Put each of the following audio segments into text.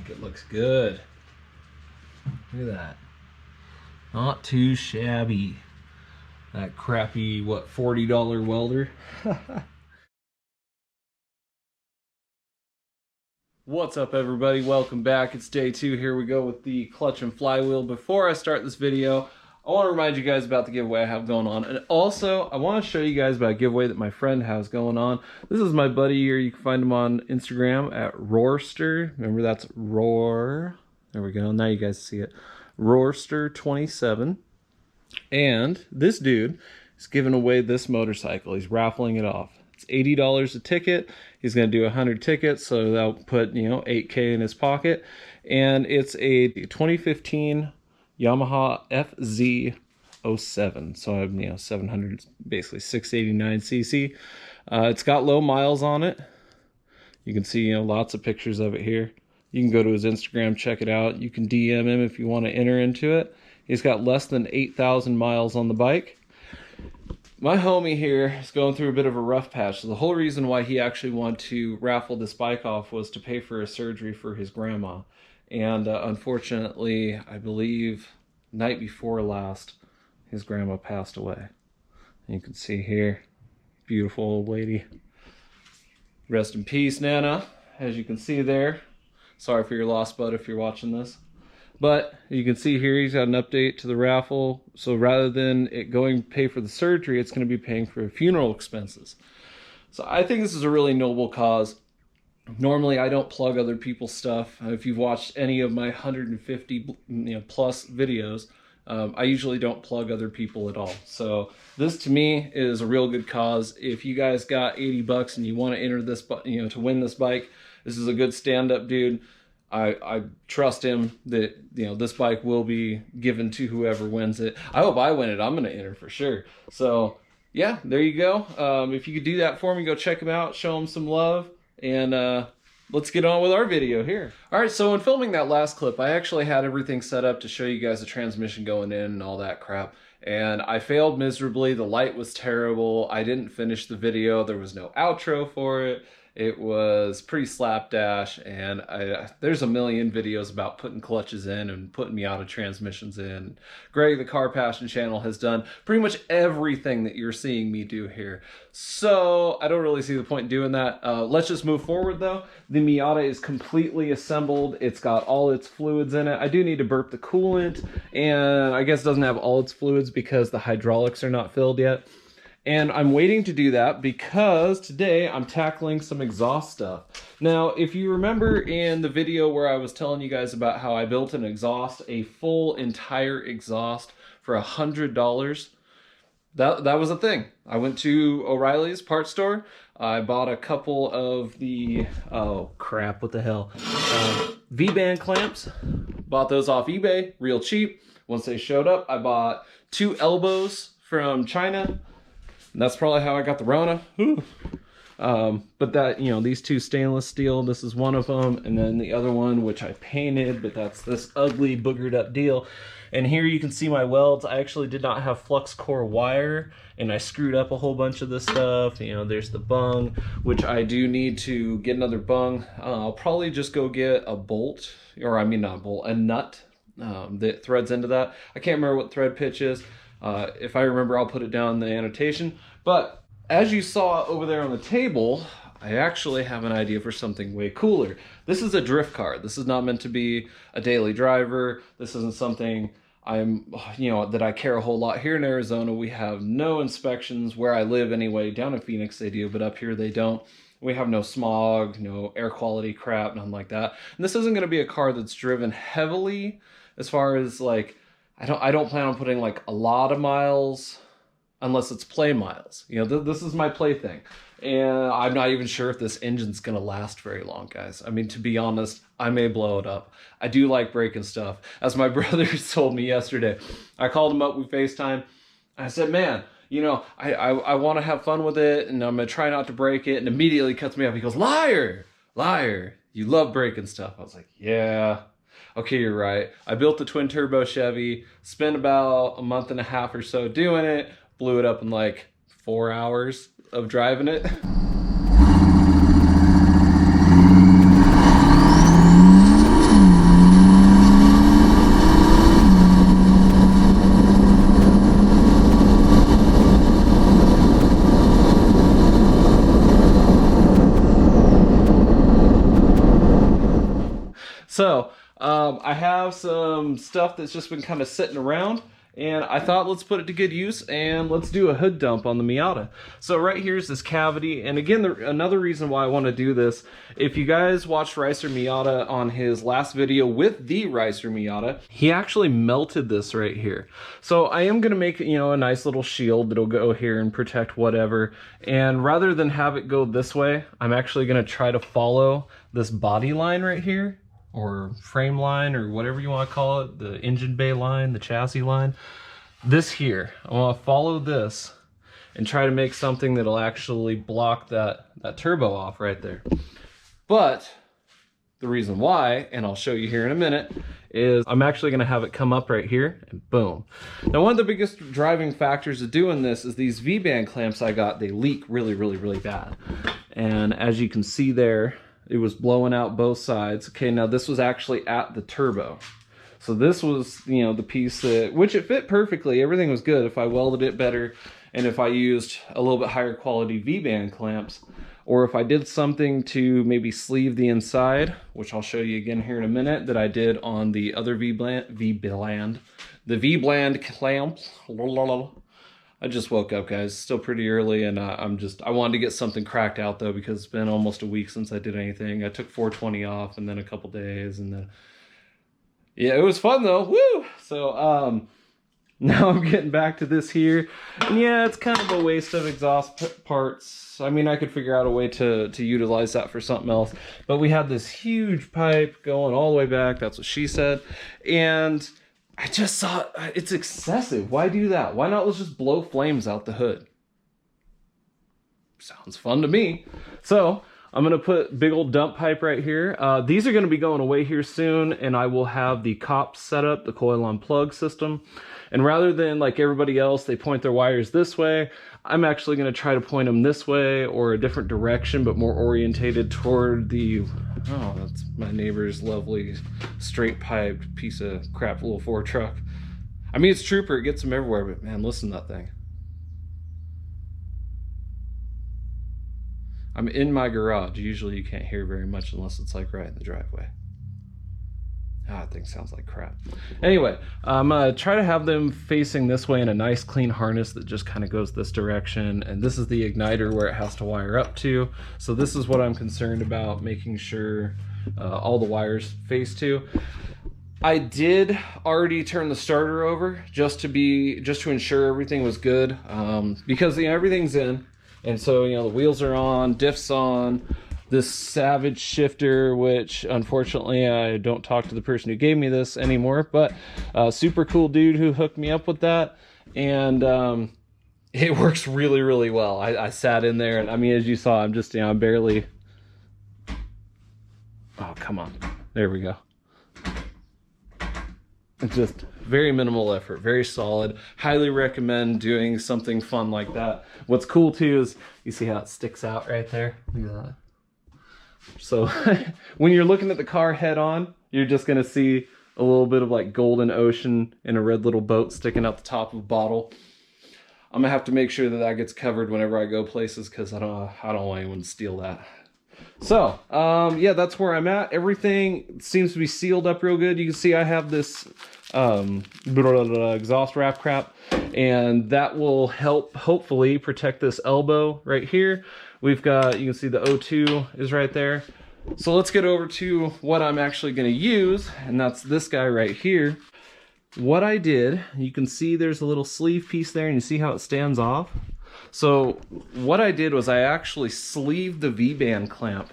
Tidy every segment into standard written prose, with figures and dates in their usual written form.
think it looks good. Look at that. Not too shabby. That crappy, what, $40 welder? What's up, everybody? Welcome back. It's day 2. Here we go with the clutch and flywheel. Before I start this video, I want to remind you guys about the giveaway I have going on. And also, I want to show you guys about a giveaway that my friend has going on. This is my buddy here. You can find him on Instagram at Roarster. Remember, that's Roar. There we go. Now you guys see it. Roarster27. And this dude is giving away this motorcycle. He's raffling it off. It's $80 a ticket. He's going to do 100 tickets, so that'll put, you know, $8K in his pocket. And it's a 2015 Yamaha FZ-07. So, you know, 700, basically 689 cc. It's got low miles on it. You can see, you know, lots of pictures of it here. You can go to his Instagram, check it out. You can DM him if you want to enter into it. He's got less than 8,000 miles on the bike. My homie here is going through a bit of a rough patch. So the whole reason why he actually wanted to raffle this bike off was to pay for a surgery for his grandma. And unfortunately, I believe night before last, his grandma passed away. And you can see here, beautiful old lady. Rest in peace, Nana, as you can see there. Sorry for your loss, bud, if you're watching this. But you can see here he's got an update to the raffle. So rather than it going to pay for the surgery, it's going to be paying for funeral expenses. So I think this is a really noble cause. Normally I don't plug other people's stuff. If you've watched any of my 150 plus videos, I usually don't plug other people at all. So this to me is a real good cause. If you guys got 80 bucks and you want to enter this, to win this bike, this is a good stand-up dude. I trust him that, you know, this bike will be given to whoever wins it. I hope I win it. I'm going to enter for sure. So, yeah, there you go. If you could do that for me, go check him out, show him some love, and let's get on with our video here. All right, so in filming that last clip, I actually had everything set up to show you guys the transmission going in and all that crap. And I failed miserably. The light was terrible. I didn't finish the video. There was no outro for it. It was pretty slapdash, and there's a million videos about putting clutches in and putting Miata transmissions in. Greg, the Car Passion channel, has done pretty much everything that you're seeing me do here. So I don't really see the point in doing that. Let's just move forward, though. The Miata is completely assembled. It's got all its fluids in it. I do need to burp the coolant, and I guess it doesn't have all its fluids because the hydraulics are not filled yet. And I'm waiting to do that because today I'm tackling some exhaust stuff. Now, if you remember in the video where I was telling you guys about how I built an exhaust, a full entire exhaust for $100, that was a thing. I went to O'Reilly's parts store. I bought a couple of the, oh crap, what the hell, V-band clamps. Bought those off eBay, real cheap. Once they showed up, I bought 2 elbows from China. And that's probably how I got the Rona. But that, you know, these 2 stainless steel, this is one of them. And then the other one, which I painted, but that's this ugly boogered up deal. And here you can see my welds. I actually did not have flux core wire, and I screwed up a whole bunch of this stuff. You know, there's the bung, which I do need to get another bung. I'll probably just go get a bolt, or I mean not a bolt, a nut that threads into that. I can't remember what thread pitch is. If I remember, I'll put it down in the annotation. But as you saw over there on the table, I actually have an idea for something way cooler. This is a drift car. This is not meant to be a daily driver. This isn't something that I care a whole lot. Here in Arizona, we have no inspections. Where I live anyway. Down in Phoenix they do, but up here they don't. We have no smog, no air quality crap, nothing like that. And this isn't going to be a car that's driven heavily as far as like, I don't plan on putting like a lot of miles unless it's play miles. You know, this is my play thing. And I'm not even sure if this engine's going to last very long, guys. I mean, to be honest, I may blow it up. I do like breaking stuff. As my brother told me yesterday, I called him up, we FaceTime. I said, man, you know, I want to have fun with it, and I'm going to try not to break it. And immediately cuts me off. He goes, liar, liar, you love breaking stuff. I was like, yeah. Okay, you're right. I built the twin turbo Chevy, spent about a month and a half or so doing it, blew it up in like 4 hours of driving it. So I have some stuff that's just been kind of sitting around, and I thought let's put it to good use and let's do a hood dump on the Miata. So right here is this cavity, and again, another reason why I want to do this, if you guys watched Ricer Miata on his last video with the Ricer Miata, he actually melted this right here. So I am going to make, you know, a nice little shield that'll go here and protect whatever, and rather than have it go this way, I'm actually going to try to follow this body line right here, or frame line, or whatever you want to call it, the engine bay line, the chassis line. This here, I want to follow this and try to make something that'll actually block that turbo off right there. But the reason why, and I'll show you here in a minute, is I'm actually going to have it come up right here, and boom. Now, one of the biggest driving factors of doing this is these V-band clamps I got, they leak really, really, really bad. And as you can see there, it was blowing out both sides. Okay, now this was actually at the turbo. So this was, you know, the piece that, which it fit perfectly. Everything was good if I welded it better and if I used a little bit higher quality V-band clamps, or if I did something to maybe sleeve the inside, which I'll show you again here in a minute, that I did on the other V-bland clamp. I just woke up, guys. Still pretty early, and I wanted to get something cracked out though, because it's been almost a week since I did anything. I took 420 off, and then a couple days, and then yeah, it was fun though. Woo! So now I'm getting back to this here, and yeah, it's kind of a waste of exhaust parts. I mean, I could figure out a way to utilize that for something else, but we had this huge pipe going all the way back. That's what she said, and I just thought, it's excessive. Why do that? Why not let's just blow flames out the hood? Sounds fun to me. So I'm going to put big old dump pipe right here. These are going to be going away here soon, and I will have the COP set up, the coil on plug system. And rather than like everybody else, they point their wires this way, I'm actually going to try to point them this way or a different direction, but more orientated toward the, oh, that's my neighbor's lovely straight piped piece of crap little Ford truck. I mean, it's trooper, it gets them everywhere, but man, listen to that thing. I'm in my garage. Usually you can't hear very much unless it's like right in the driveway. Ah, that thing sounds like crap. Anyway, I'm gonna try to have them facing this way in a nice clean harness that just kind of goes this direction. And this is the igniter where it has to wire up to. So this is what I'm concerned about, making sure all the wires face to. I did already turn the starter over just to ensure everything was good, because you know, everything's in. And so, you know, the wheels are on, diff's on, this Savage shifter, which unfortunately I don't talk to the person who gave me this anymore, but super cool dude who hooked me up with that. And it works really, really well. I sat in there, and I mean, as you saw, I'm just, you know, I'm barely, oh, come on. There we go. It's just very minimal effort, very solid. Highly recommend doing something fun like that. What's cool too is you see how it sticks out right there. Look at that. So when you're looking at the car head on, you're just gonna see a little bit of like golden ocean and a red little boat sticking out the top of a bottle. I'm gonna have to make sure that that gets covered whenever I go places, because I don't want anyone to steal that. So, yeah, that's where I'm at. Everything seems to be sealed up real good. You can see I have this exhaust wrap crap, and that will help hopefully protect this elbow right here. We've got, you can see the O2 is right there. So let's get over to what I'm actually going to use, and that's this guy right here. What I did, you can see there's a little sleeve piece there, and you see how it stands off. So what I did was I actually sleeved the V-band clamp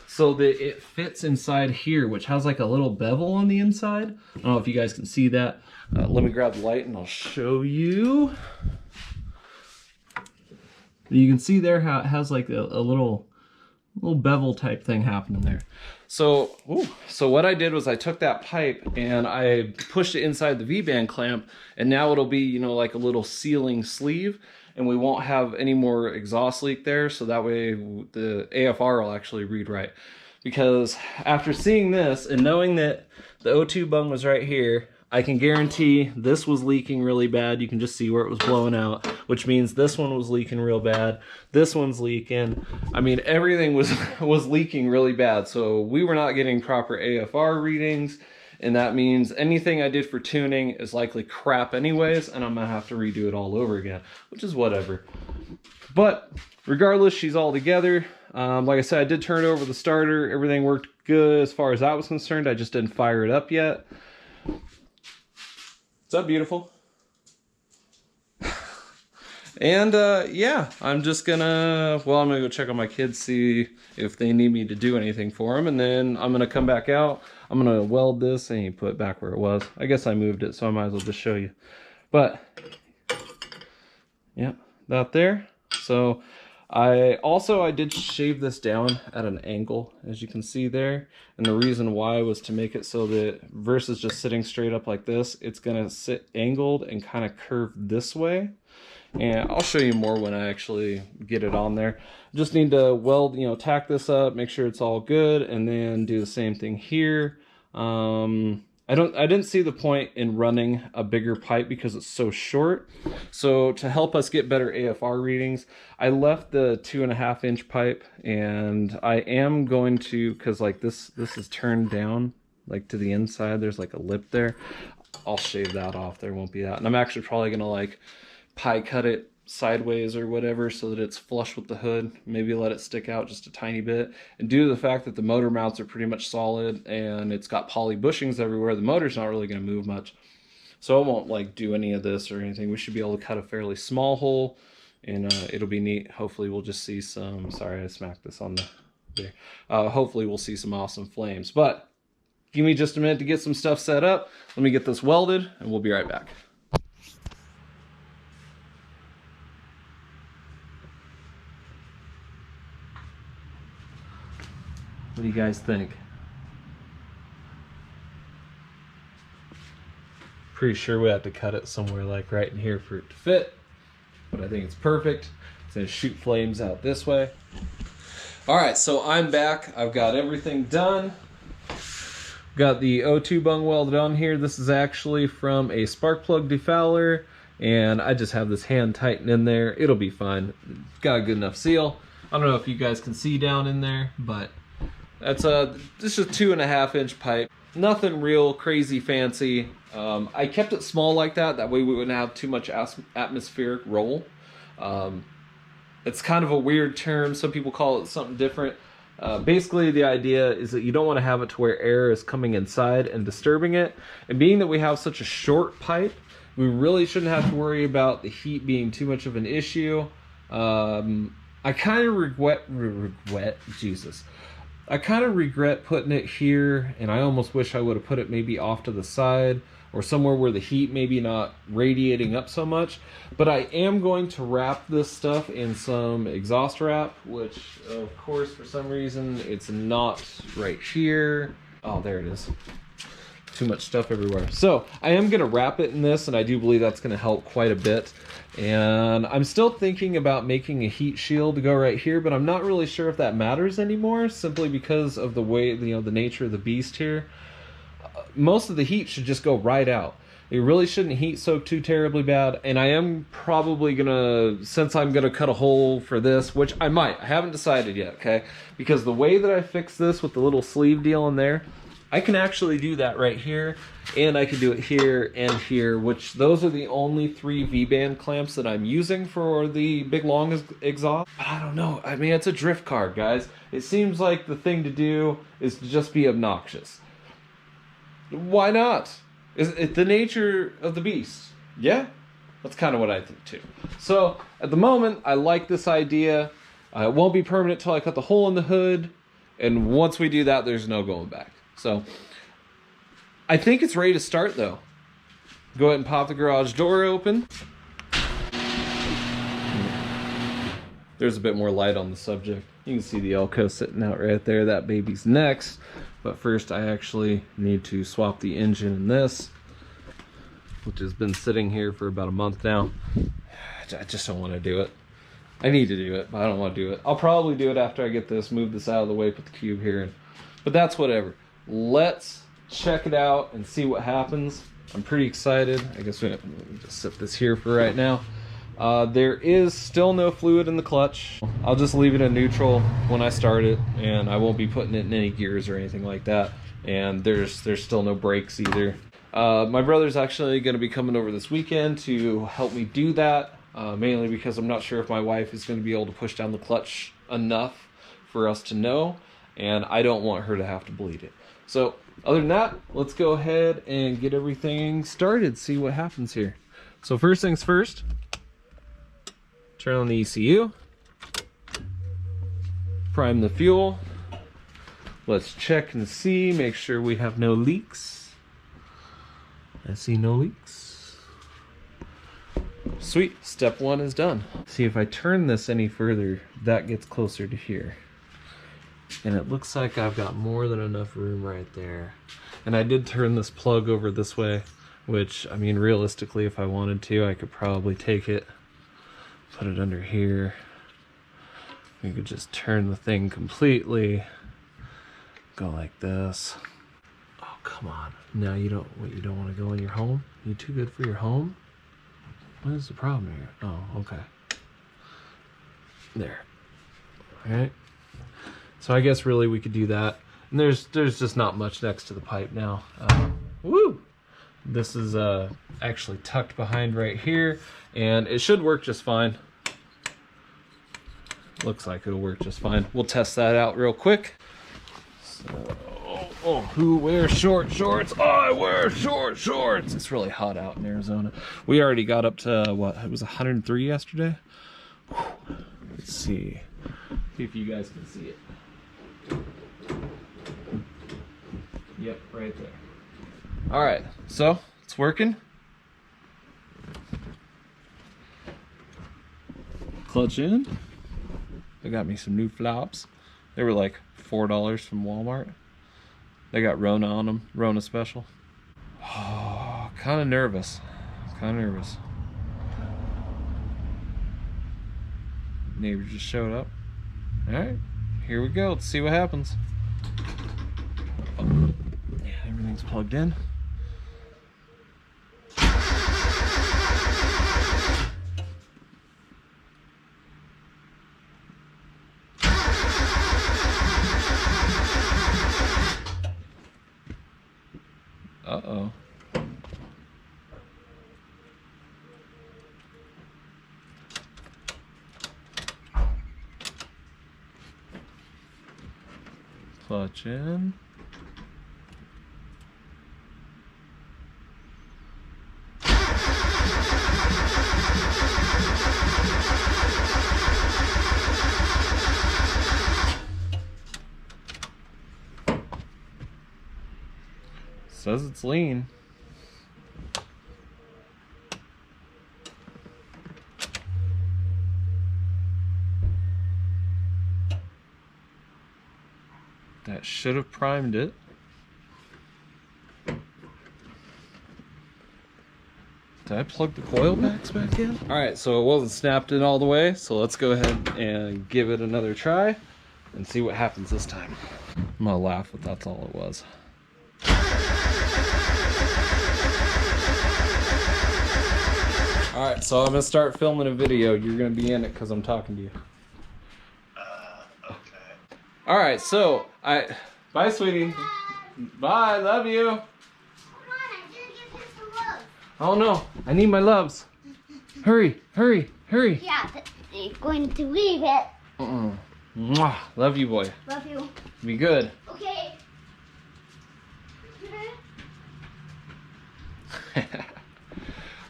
so that it fits inside here, which has like a little bevel on the inside. I don't know if you guys can see that. Let me grab the light and I'll show you. You can see there how it has like a little bevel type thing happening there. So what I did was I took that pipe and I pushed it inside the V-band clamp, and now it'll be, you know, like a little sealing sleeve, and we won't have any more exhaust leak there, so that way the AFR will actually read right. Because after seeing this and knowing that the O2 bung was right here, I can guarantee this was leaking really bad. You can just see where it was blowing out, which means this one was leaking real bad. This one's leaking. I mean, everything was leaking really bad. So we were not getting proper AFR readings. And that means anything I did for tuning is likely crap anyways, and I'm gonna have to redo it all over again, which is whatever. But regardless, she's all together. Like I said, I did turn over the starter. Everything worked good as far as that was concerned. I just didn't fire it up yet. Is that beautiful? And yeah, I'm just gonna, well, I'm gonna go check on my kids, see if they need me to do anything for them, and then I'm gonna come back out. I'm gonna weld this and put it back where it was. I guess I moved it, so I might as well just show you. But yeah, that there. So I did shave this down at an angle, as you can see there. And the reason why was to make it so that versus just sitting straight up like this, it's gonna sit angled and kind of curve this way. And I'll show you more when I actually get it on there. Just need to weld, you know, tack this up, make sure it's all good, and then do the same thing here. I didn't see the point in running a bigger pipe because it's so short. So to help us get better AFR readings, I left the 2.5 inch pipe, and I am going to, cause like this is turned down like to the inside. There's like a lip there. I'll shave that off. There won't be that. And I'm actually probably gonna like pie cut it sideways or whatever so that it's flush with the hood. Maybe let it stick out just a tiny bit. And due to the fact that the motor mounts are pretty much solid and it's got poly bushings everywhere, the motor's not really going to move much. So I won't like do any of this or anything. We should be able to cut a fairly small hole, and it'll be neat. Hopefully we'll just see some, sorry I smacked this on the there. Hopefully we'll see some awesome flames. But give me just a minute to get some stuff set up. Let me get this welded and we'll be right back. What do you guys think? Pretty sure we have to cut it somewhere like right in here for it to fit, but I think it's perfect. It's gonna shoot flames out this way. All right, so I'm back. I've got everything done. Got the O2 bung welded on here. This is actually from a spark plug defouler, and I just have this hand tightened in there. It'll be fine. Got a good enough seal. I don't know if you guys can see down in there, but that's this is a 2.5 inch pipe. Nothing real crazy fancy. I kept it small like that. That way we wouldn't have too much atmospheric roll. It's kind of a weird term. Some people call it something different. Basically the idea is that you don't want to have it to where air is coming inside and disturbing it. And being that we have such a short pipe, we really shouldn't have to worry about the heat being too much of an issue. I kind of I kind of regret putting it here, and I almost wish I would have put it maybe off to the side or somewhere where the heat maybe not radiating up so much. But I am going to wrap this stuff in some exhaust wrap, which of course for some reason it's not right here. Oh, there it is. Too much stuff everywhere. So I am going to wrap it in this, and I do believe that's going to help quite a bit. And I'm still thinking about making a heat shield to go right here, but I'm not really sure if that matters anymore, simply because of the way, you know, the nature of the beast here. Most of the heat should just go right out. It really shouldn't heat soak too terribly bad. And I am probably gonna, since I'm gonna cut a hole for this, which I might, I haven't decided yet, okay? Because the way that I fix this with the little sleeve deal in there, I can actually do that right here, and I can do it here and here, which those are the only 3 V-band clamps that I'm using for the big long exhaust. But I don't know, I mean, it's a drift car, guys. It seems like the thing to do is to just be obnoxious. Why not? Is it the nature of the beast? Yeah, that's kind of what I think too. So at the moment, I like this idea. It won't be permanent till I cut the hole in the hood, and once we do that, there's no going back. So I think it's ready to start though. Go ahead and pop the garage door open. There's a bit more light on the subject. You can see the Elco sitting out right there. That baby's next. But first I actually need to swap the engine in this, which has been sitting here for about a month now. I just don't want to do it. I need to do it, but I don't want to do it. I'll probably do it after I get this, move this out of the way, put the cube here in. But that's whatever. Let's check it out and see what happens. I'm pretty excited. I guess we just set this here for right now. There is still no fluid in the clutch. I'll just leave it in neutral when I start it, and I won't be putting it in any gears or anything like that. And there's still no brakes either. My brother's actually going to be coming over this weekend to help me do that, mainly because I'm not sure if my wife is going to be able to push down the clutch enough for us to know, and I don't want her to have to bleed it. So other than that, let's go ahead and get everything started, see what happens here. So first things first, turn on the ECU, prime the fuel. Let's check and see, make sure we have no leaks. I see no leaks. Sweet, step one is done. See, if I turn this any further, that gets closer to here. And it looks like I've got more than enough room right there. And I did turn this plug over this way, which, I mean, realistically, if I wanted to, I could probably take it, put it under here. We could just turn the thing completely, go like this. Oh, come on. No, you don't want to go in your home? You too good for your home? What is the problem here? Oh, okay. There. All right. So I guess really we could do that. And there's just not much next to the pipe now. Woo! This is actually tucked behind right here, and it should work just fine. Looks like it'll work just fine. We'll test that out real quick. So, who wears short shorts? I wear short shorts. It's really hot out in Arizona. We already got up to, what, it was 103 yesterday? Whew. Let's see if you guys can see it. Yep, right there. All right, so it's working. Clutch in. They got me some new flops. They were like $4 from Walmart. They got Rona on them, Rona special. Oh, kind of nervous. Neighbor just showed up. All right, here we go. Let's see what happens. Oh, yeah, everything's plugged in. Uh-oh. Clutch in. Says it's lean. That should have primed it. Did I plug the coil backs back in? All right, so it wasn't snapped in all the way, so let's go ahead and give it another try and see what happens this time. I'm gonna laugh, but that's all it was. All right, so I'm gonna start filming a video. You're gonna be in it because I'm talking to you. Okay. All right, so bye, sweetie. Bye, love you. Hold on, I didn't give him some love. Oh no, I need my loves. Hurry, hurry, hurry. Yeah, they're going to leave it. Mwah. Love you, boy. Love you. Be good. Okay.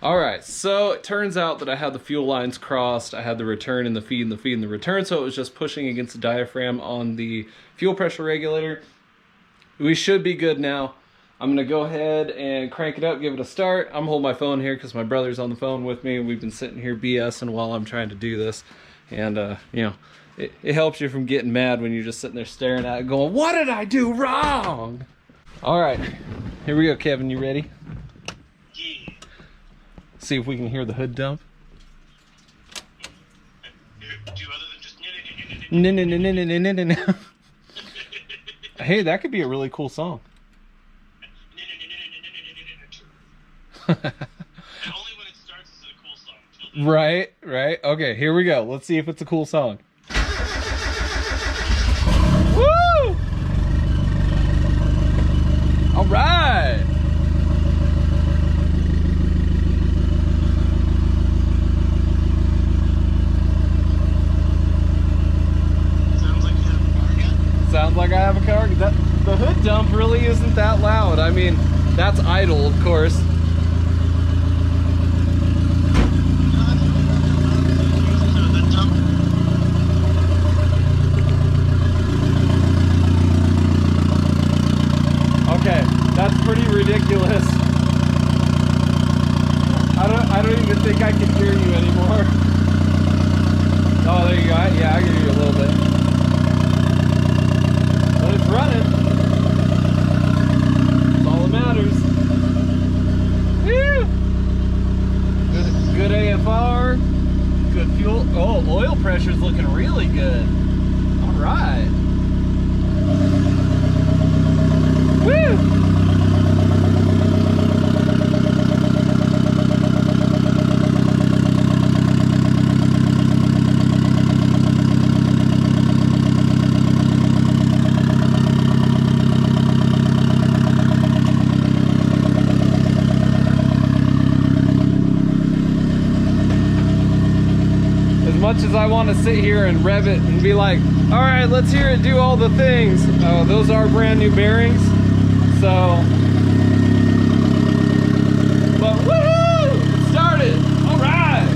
All right, so it turns out that I had the fuel lines crossed. I had the return and the feed and the feed and the return, so it was just pushing against the diaphragm on the fuel pressure regulator. We should be good now. I'm gonna go ahead and crank it up, give it a start. I'm holding my phone here because my brother's on the phone with me. We've been sitting here BSing while I'm trying to do this. And, you know, it helps you from getting mad when you're just sitting there staring at it going, what did I do wrong? All right, here we go, Kevin, you ready? Yeah. See if we can hear the hood dump. Do other than just No, no, no, no, no, no, no, no. Hey, that could be a really cool song. And only when it starts is it a cool song. Till then, Right, right. Okay, here we go. Let's see if it's a cool song. Woo! All right. sounds like you have a car again. Sounds like I have a car. The hood dump really isn't that loud. I mean, that's idle, of course. Okay, that's pretty ridiculous. I don't even think I can hear you anymore. Oh, there you go. Yeah, I can hear you a little bit. But it's running. That's all that matters. Woo! Good AFR. Good fuel. Oh, oil pressure's looking really good. All right. Woo! As much as I want to sit here and rev it and be like, all right, let's hear it do all the things. Those are brand new bearings. So, but woohoo! It started! All right!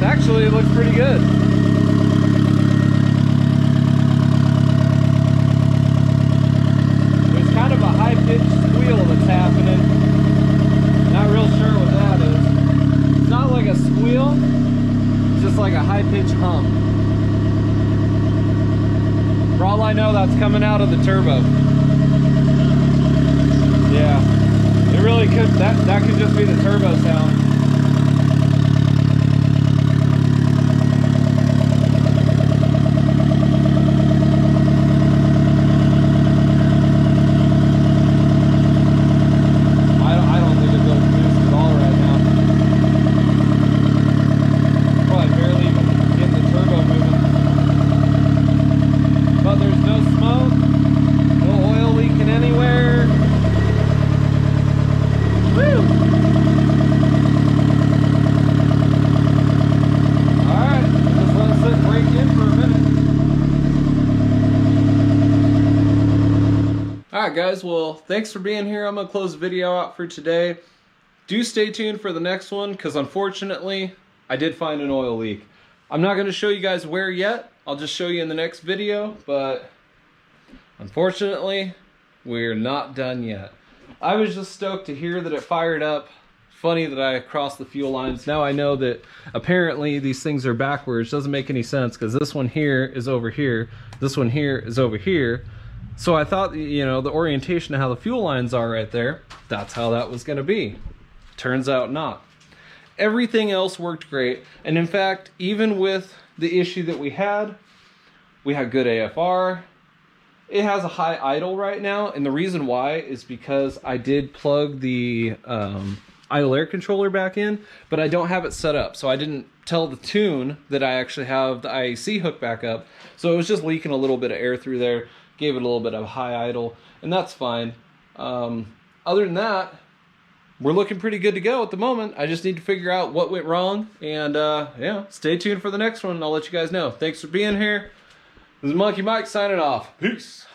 Actually, it looks pretty good. There's kind of a high-pitched squeal that's happening. Not real sure what that is. It's not like a squeal, it's just like a high-pitched hum. For all I know, that's coming out of the turbo. Yeah, it really could, that could just be the turbo sound. Alright guys, well thanks for being here. I'm going to close the video out for today. Do stay tuned for the next one because unfortunately I did find an oil leak. I'm not going to show you guys where yet. I'll just show you in the next video, but unfortunately we're not done yet. I was just stoked to hear that it fired up. Funny that I crossed the fuel lines. Now I know that apparently these things are backwards. Doesn't make any sense because this one here is over here. This one here is over here. So I thought, you know, the orientation of how the fuel lines are right there, that's how that was going to be. Turns out not. Everything else worked great. And in fact, even with the issue that we had good AFR. It has a high idle right now. And the reason why is because I did plug the idle air controller back in, but I don't have it set up. So I didn't tell the tune that I actually have the IAC hook back up. So it was just leaking a little bit of air through there. Gave it a little bit of high idle, and that's fine. Other than that, we're looking pretty good to go at the moment. I just need to figure out what went wrong, and yeah, stay tuned for the next one, and I'll let you guys know. Thanks for being here. This is Monkey Mike signing off. Peace.